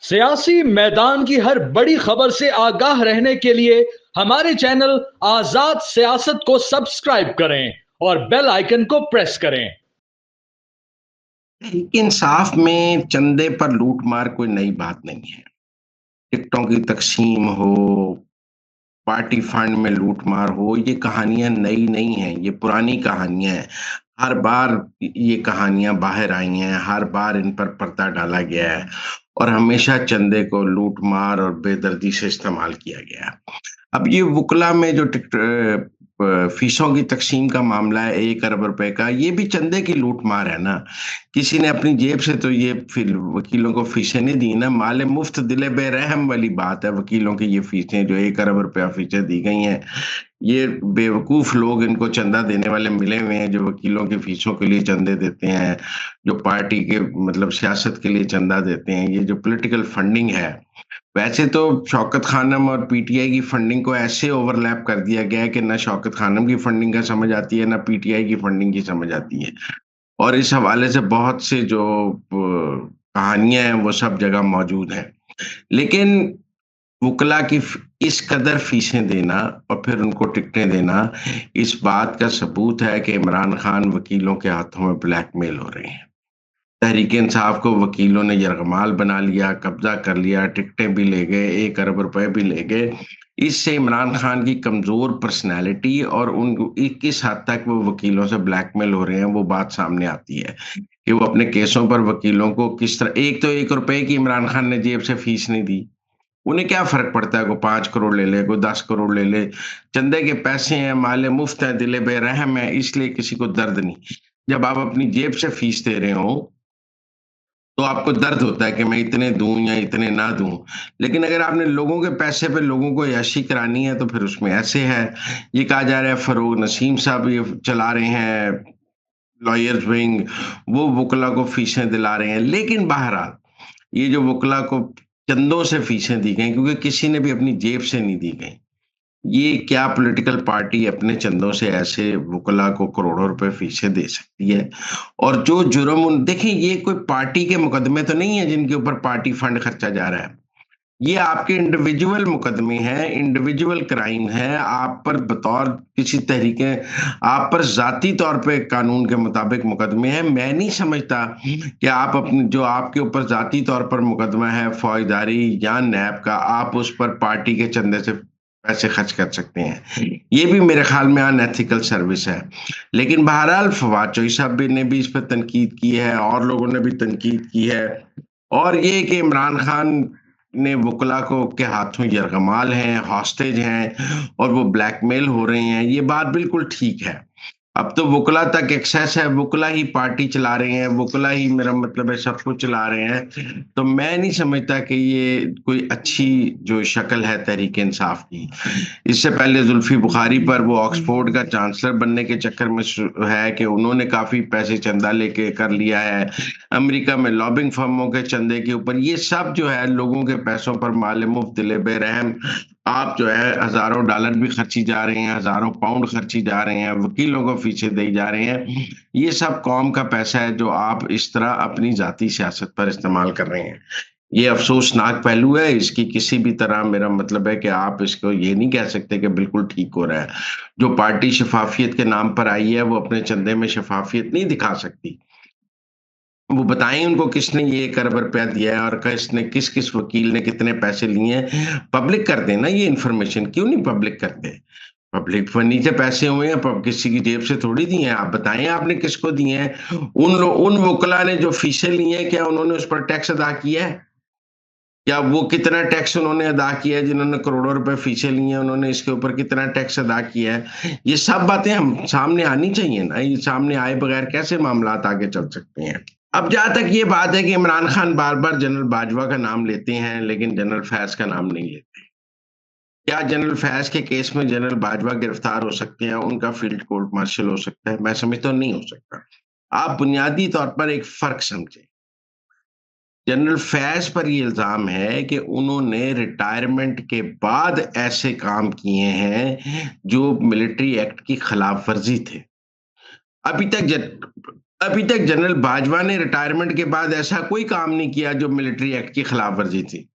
सियासी मैदान की हर बड़ी खबर से आगाह रहने के लिए हमारे चैनल आजाद सियासत को सब्सक्राइब करें और बेल आइकन को प्रेस करें। इंसाफ में चंदे पर लूटमार कोई नई बात नहीं है। टिकटों की तकसीम हो, पार्टी फंड में लूटमार हो, ये कहानियां नई नहीं हैं, ये पुरानी कहानियां हैं। हर बार ये कहानियां बाहर आई हैं, हर बार इन पर पर्दा डाला गया है और हमेशा चंदे को लूटमार और बेदर्दी से इस्तेमाल किया गया है। अब ये वुकला में जो फीसों की तकसीम का मामला है 1 अरब रुपए का, ये भी चंदे की लूट मार है ना। किसी ने अपनी जेब से तो ये फिर वकीलों को फीसें नहीं दी ना। माले मुफ्त दिले बेरहम वाली बात है। वकीलों की ये फीसें जो 1 अरब रुपया फीसें दी गई हैं, ये बेवकूफ लोग इनको चंदा देने वाले मिले हुए हैं जो वकीलों की फीसों के लिए चंदे देते हैं, जो पार्टी के मतलब सियासत के लिए चंदा देते हैं। ये जो पॉलिटिकल फंडिंग है, वैसे तो शौकत खानम और पीटीआई की फंडिंग को ऐसे ओवरलैप कर दिया गया है कि ना शौकत खानम की फंडिंग का समझ आती है ना पीटीआई की फंडिंग की समझ आती है। और इस हवाले से बहुत से जो कहानियां हैं वो सब जगह मौजूद हैं। लेकिन वुकला की इस कदर फीसें देना और फिर उनको टिकटें देना, इस बात का सबूत है कि इमरान खान वकीलों के हाथों में ब्लैकमेल हो रहे हैं। तहरीक इंसाफ को वकीलों ने यरगमाल बना लिया, कब्जा कर लिया, टिकटें भी ले गए, 1 अरब रुपए भी ले गए। इससे इमरान खान की कमजोर पर्सनैलिटी और उन किस हद तक वो वकीलों से ब्लैकमेल हो रहे हैं वो बात सामने आती है कि वो अपने केसों पर वकीलों को किस तरह, एक तो 1 रुपए की इमरान खान ने जेब से फीस नहीं दी। उन्हें क्या फर्क पड़ता है, कोई 5 करोड़ ले ले, कोई 10 करोड़ ले ले। चंदे के पैसे हैं, माले मुफ्त है, दिले बेरहम है, इसलिए किसी को दर्द नहीं। जब आप अपनी जेब से फीस दे रहे हो तो आपको दर्द होता है कि मैं इतने दूं या इतने ना दूं। लेकिन अगर आपने लोगों के पैसे पे लोगों को ऐशी करानी है तो फिर उसमें ऐसे है। ये कहा जा रहा है फरोग नसीम साहब ये चला रहे हैं लॉयर्स विंग, वो वुकला को फीसें दिला रहे हैं। लेकिन बहरहाल ये जो वुकला को चंदों से फीसें दी गई, क्योंकि किसी ने भी अपनी जेब से नहीं दी गई। ये क्या पॉलिटिकल पार्टी अपने चंदों से ऐसे वुकला को करोड़ों रुपए फीसें दे सकती है? और जो जुर्म उन देखिए, ये कोई पार्टी के मुकदमे तो नहीं है जिनके ऊपर पार्टी फंड खर्चा जा रहा है। ये आपके इंडिविजुअल मुकदमे हैं, इंडिविजुअल क्राइम है। आप पर बतौर किसी तरीके, आप पर जाती तौर पे कानून के मुताबिक मुकदमे हैं। मैं नहीं समझता कि आप अपने जो आपके ऊपर जाती तौर पर मुकदमा है फौजदारी या नैब का, आप उस पर पार्टी के चंदे से पैसे खर्च कर सकते हैं। ये भी मेरे ख्याल में अनएथिकल सर्विस है। लेकिन बहरहाल फवाद चौधरी साहब ने भी इस पर तनकीद की है और लोगों ने भी तनकीद की है। और ये कि इमरान खान ने वुकला को के हाथों यरगमाल हैं, हॉस्टेज हैं और वो ब्लैकमेल हो रहे हैं, ये बात बिल्कुल ठीक है। अब तो वुकला तक एक्सेस है, वुकला ही पार्टी चला रहे हैं, वुकला ही मेरा मतलब है सब कुछ चला रहे हैं। तो मैं नहीं समझता कि ये कोई अच्छी जो शक्ल है तहरीक इंसाफ की। इससे पहले जुल्फी बुखारी पर वो ऑक्सफोर्ड का चांसलर बनने के चक्कर में है कि उन्होंने काफी पैसे चंदा लेके कर लिया है। अमेरिका में लॉबिंग फर्मों के चंदे के ऊपर ये सब जो है लोगों के पैसों पर माले मुफ्त दिले बेरहम आप जो है हजारों डॉलर भी खर्ची जा रहे हैं, हजारों पाउंड खर्ची जा रहे हैं, वकीलों को फीसें दी जा रहे हैं। ये सब कौम का पैसा है जो आप इस तरह अपनी जाती सियासत पर इस्तेमाल कर रहे हैं। ये अफसोसनाक पहलू है। इसकी किसी भी तरह मेरा मतलब है कि आप इसको ये नहीं कह सकते कि बिल्कुल ठीक हो रहा है। जो पार्टी शफाफियत के नाम पर आई है वो अपने चंदे में शफाफियत नहीं दिखा सकती। वो बताएं उनको किसने ये 1 अरब रुपया दिया है और किसने किस किस वकील ने कितने पैसे लिए हैं। पब्लिक कर देना ये इन्फॉर्मेशन, क्यों नहीं पब्लिक करते? पब्लिक फंड से पैसे हुए हैं, किसी की जेब से थोड़ी दिए हैं। आप बताएं आपने किसको दिए हैं। उन वकला ने जो फीसें ली हैं क्या उन्होंने उस पर टैक्स अदा किया है? क्या वो कितना टैक्स उन्होंने अदा किया है? जिन्होंने करोड़ों रुपए फीसें ली हैं उन्होंने इसके ऊपर कितना टैक्स अदा किया है? ये सब बातें हम सामने आनी चाहिए ना। ये सामने आए बगैर कैसे मामलात आगे चल सकते हैं? अब जहां तक ये बात है कि इमरान खान बार बार जनरल बाजवा का नाम लेते हैं लेकिन जनरल फैज का नाम नहीं लेते। क्या जनरल फैज के केस में जनरल बाजवा गिरफ्तार हो सकते हैं, उनका फील्ड कोर्ट मार्शल हो सकता है? मैं समझता हूँ नहीं हो सकता। आप बुनियादी तौर पर एक फर्क समझें। जनरल फैज पर ये इल्जाम है कि उन्होंने रिटायरमेंट के बाद ऐसे काम किए हैं जो मिलिट्री एक्ट की खिलाफ वर्जी थे। अभी तक अभी तक जनरल बाजवा ने रिटायरमेंट के बाद ऐसा कोई काम नहीं किया जो मिलिट्री एक्ट की खिलाफ वर्जी थी।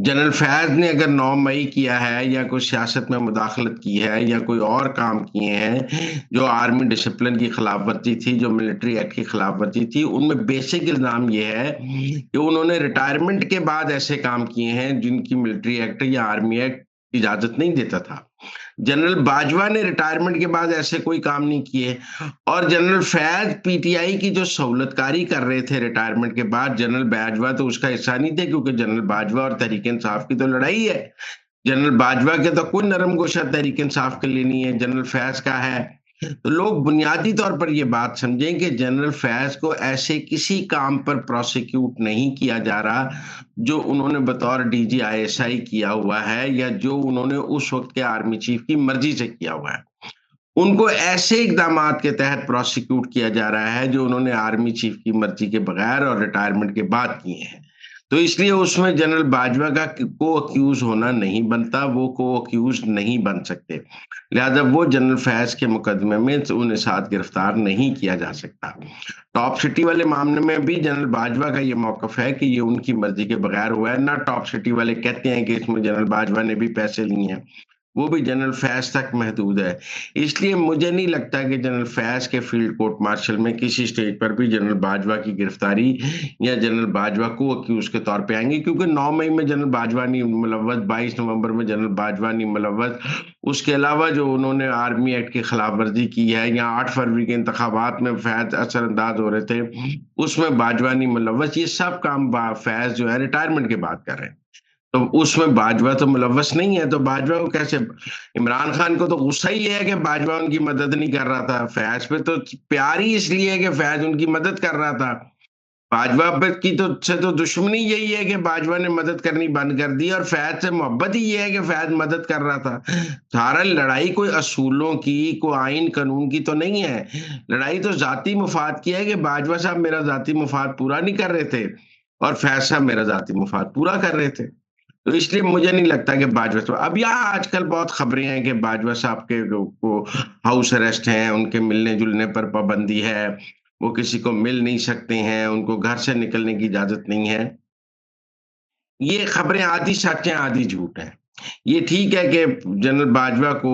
जनरल फैज ने अगर 9 मई किया है या कोई सियासत में मुदाखलत की है या कोई और काम किए हैं जो आर्मी डिसिप्लिन की खिलाफ वर्जी थी, जो मिलिट्री एक्ट की खिलाफ वर्जी थी, उनमें बेसिक इल्जाम ये है कि उन्होंने रिटायरमेंट के बाद ऐसे काम किए हैं जिनकी मिलिट्री एक्ट या आर्मी एक्ट इजाजत नहीं देता था। जनरल बाजवा ने रिटायरमेंट के बाद ऐसे कोई काम नहीं किए, और जनरल फैज पीटीआई की जो सहूलतकारी कर रहे थे रिटायरमेंट के बाद, जनरल बाजवा तो उसका हिस्सा नहीं थे, क्योंकि जनरल बाजवा और तहरीक इंसाफ की तो लड़ाई है। जनरल बाजवा के तो कोई नरम गोशा तहरीक इंसाफ के लिए नहीं है, जनरल फैज का है। तो लोग बुनियादी तौर पर यह बात समझें कि जनरल फैज को ऐसे किसी काम पर प्रोसिक्यूट नहीं किया जा रहा जो उन्होंने बतौर डीजी आईएसआई किया हुआ है या जो उन्होंने उस वक्त के आर्मी चीफ की मर्जी से किया हुआ है। उनको ऐसे इकदामात के तहत प्रोसिक्यूट किया जा रहा है जो उन्होंने आर्मी चीफ की मर्जी के बगैर और रिटायरमेंट के बाद किए हैं। तो इसलिए उसमें जनरल बाजवा का को अक्यूज होना नहीं बनता, वो को अक्यूज नहीं बन सकते, लिहाजा वो जनरल फैज के मुकदमे में उन्हें साथ गिरफ्तार नहीं किया जा सकता। टॉप सिटी वाले मामले में भी जनरल बाजवा का ये मौकफ है कि ये उनकी मर्जी के बगैर हुआ है ना। टॉप सिटी वाले कहते हैं कि इसमें जनरल बाजवा ने भी पैसे लिए हैं, वो भी जनरल फैज तक महदूद है। इसलिए मुझे नहीं लगता कि जनरल फैज के फील्ड कोर्ट मार्शल में किसी स्टेज पर भी जनरल बाजवा की गिरफ्तारी या जनरल बाजवा को अक्यूज के तौर पे आएंगे, क्योंकि 9 मई में जनरल बाजवा नहीं मुलव्वस, 22 नवंबर में जनरल बाजवा नहीं मुलव्वस, उसके अलावा जो उन्होंने आर्मी एक्ट की खिलाफ वर्जी की है या 8 फरवरी के इंतखाबात में फैज असरअंदाज हो रहे थे उसमें बाजवा नहीं मुलव्वस, ये सब काम फैज जो है रिटायरमेंट के बाद कर रहे हैं। तो उसमें बाजवा तो मुलव्वस नहीं है, तो बाजवा को कैसे? इमरान खान को तो गुस्सा ही है कि बाजवा उनकी मदद नहीं कर रहा था। फैज पे तो प्यार ही इसलिए है कि फैज उनकी मदद कर रहा था। बाजवा पे की तो दुश्मनी यही है कि बाजवा ने मदद करनी बंद कर दी, और फैज से मोहब्बत ही ये है कि फैज मदद कर रहा था। सारा लड़ाई कोई असूलों की, कोई आइन कानून की तो नहीं है। लड़ाई तो जाती मुफाद की है कि बाजवा साहब मेरा जाती मुफाद पूरा नहीं कर रहे थे और फैज साहब मेरा जाती मुफाद पूरा कर रहे थे। तो इसलिए मुझे नहीं लगता कि बाजवा साहब, अब यहाँ आजकल बहुत खबरें हैं कि बाजवा साहब के को हाउस अरेस्ट हैं, उनके मिलने जुलने पर पाबंदी है, वो किसी को मिल नहीं सकते हैं, उनको घर से निकलने की इजाजत नहीं है। ये खबरें आधी सच हैं आधी झूठ हैं। ये ठीक है कि जनरल बाजवा को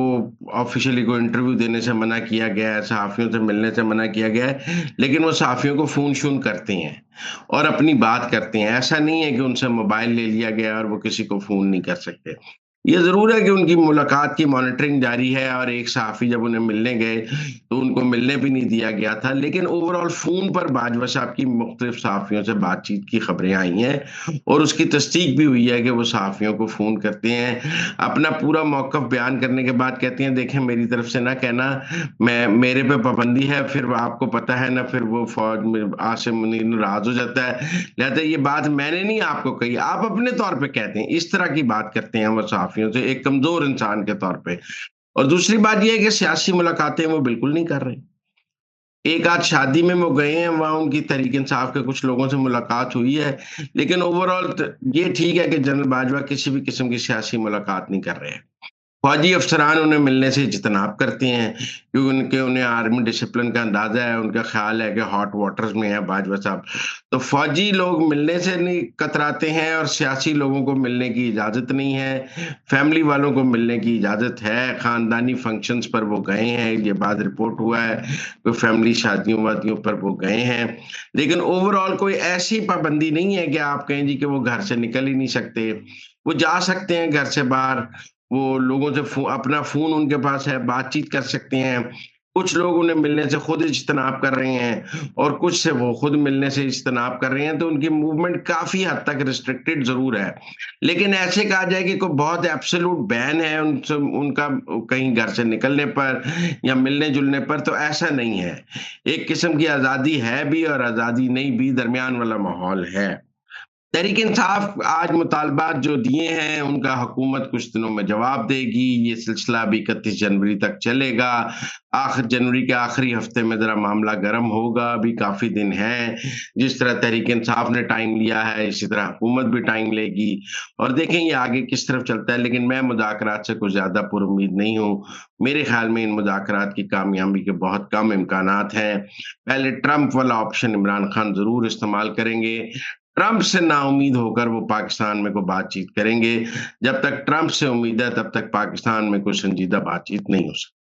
ऑफिशियली कोई इंटरव्यू देने से मना किया गया है, सहाफियों से मिलने से मना किया गया है, लेकिन वो सहाफियों को फोन शून करते हैं और अपनी बात करते हैं। ऐसा नहीं है कि उनसे मोबाइल ले लिया गया और वो किसी को फोन नहीं कर सकते। ये जरूर है कि उनकी मुलाकात की मॉनिटरिंग जारी है, और एक सहाफी जब उन्हें मिलने गए तो उनको मिलने भी नहीं दिया गया था, लेकिन ओवरऑल फोन पर बाजवा साहब की मुख्तलिफ सहाफियों से बातचीत की खबरें आई हैं और उसकी तस्दीक भी हुई है कि वो सहाफियों को फोन करते हैं, अपना पूरा मौकफ बयान करने के बाद कहते हैं देखें मेरी तरफ से ना कहना, मैं मेरे पे पाबंदी है, फिर आपको पता है ना, फिर वो फौज में आसिम मुनीर नाराज हो जाता है, लिहाजा ये बात मैंने नहीं आपको कही, आप अपने तौर पे कहते हैं। इस तरह की बात करते हैं वो सहाफियों से एक कमजोर इंसान के तौर पे। और दूसरी बात यह है कि सियासी मुलाकातें वो बिल्कुल नहीं कर रहे। एक आध शादी में वो गए हैं, वहां उनकी तहरीक इंसाफ के कुछ लोगों से मुलाकात हुई है, लेकिन ओवरऑल ये ठीक है कि जनरल बाजवा किसी भी किस्म की सियासी मुलाकात नहीं कर रहे हैं। फौजी अफसरान उन्हें मिलने से इजतनाब करते हैं क्योंकि उन्हें आर्मी डिसिप्लिन का अंदाजा है, उनका ख्याल है कि हॉट वाटर्स में है बाजवा साहब, तो फौजी लोग मिलने से नहीं कतराते हैं और सियासी लोगों को मिलने की इजाजत नहीं है। फैमिली वालों को मिलने की इजाजत है, खानदानी फंक्शंस पर वो गए हैं, ये बात रिपोर्ट हुआ है, कोई फैमिली शादियों वादियों पर वो गए हैं, लेकिन ओवरऑल कोई ऐसी पाबंदी नहीं है कि आप कहें जी कि वो घर से निकल ही नहीं सकते। वो जा सकते हैं घर से बाहर, वो लोगों से अपना फोन उनके पास है, बातचीत कर सकते हैं। कुछ लोग उन्हें मिलने से खुद इज्तनाब कर रहे हैं और कुछ से वो खुद मिलने से इज्तनाब कर रहे हैं, तो उनकी मूवमेंट काफी हद तक रिस्ट्रिक्टेड जरूर है। लेकिन ऐसे कहा जाए कि कोई बहुत एब्सोल्यूट बैन है उनसे, उनका कहीं घर से निकलने पर या मिलने जुलने पर, तो ऐसा नहीं है। एक किस्म की आजादी है भी और आजादी नहीं भी, दरमियान वाला माहौल है। तहरीक इंसाफ आज मुतालबात जो दिए हैं उनका हुकूमत कुछ दिनों में जवाब देगी। ये सिलसिला भी 31 जनवरी तक चलेगा। आखिर जनवरी के आखिरी हफ्ते में जरा मामला गर्म होगा, अभी काफी दिन है। जिस तरह तहरीक इंसाफ ने टाइम लिया है, इसी तरह हुकूमत भी टाइम लेगी और देखें ये आगे किस तरफ चलता है। लेकिन मैं मुज़ाकरात से कुछ ज्यादा पुरुम्मीद नहीं हूँ। मेरे ख्याल में इन मुज़ाकरात की कामयाबी के बहुत कम इम्कानात हैं। पहले ट्रंप वाला ऑप्शन इमरान खान जरूर इस्तेमाल करेंगे। ट्रंप से नाउम्मीद होकर वो पाकिस्तान में कोई बातचीत करेंगे। जब तक ट्रंप से उम्मीद है तब तक पाकिस्तान में कोई संजीदा बातचीत नहीं हो सकती।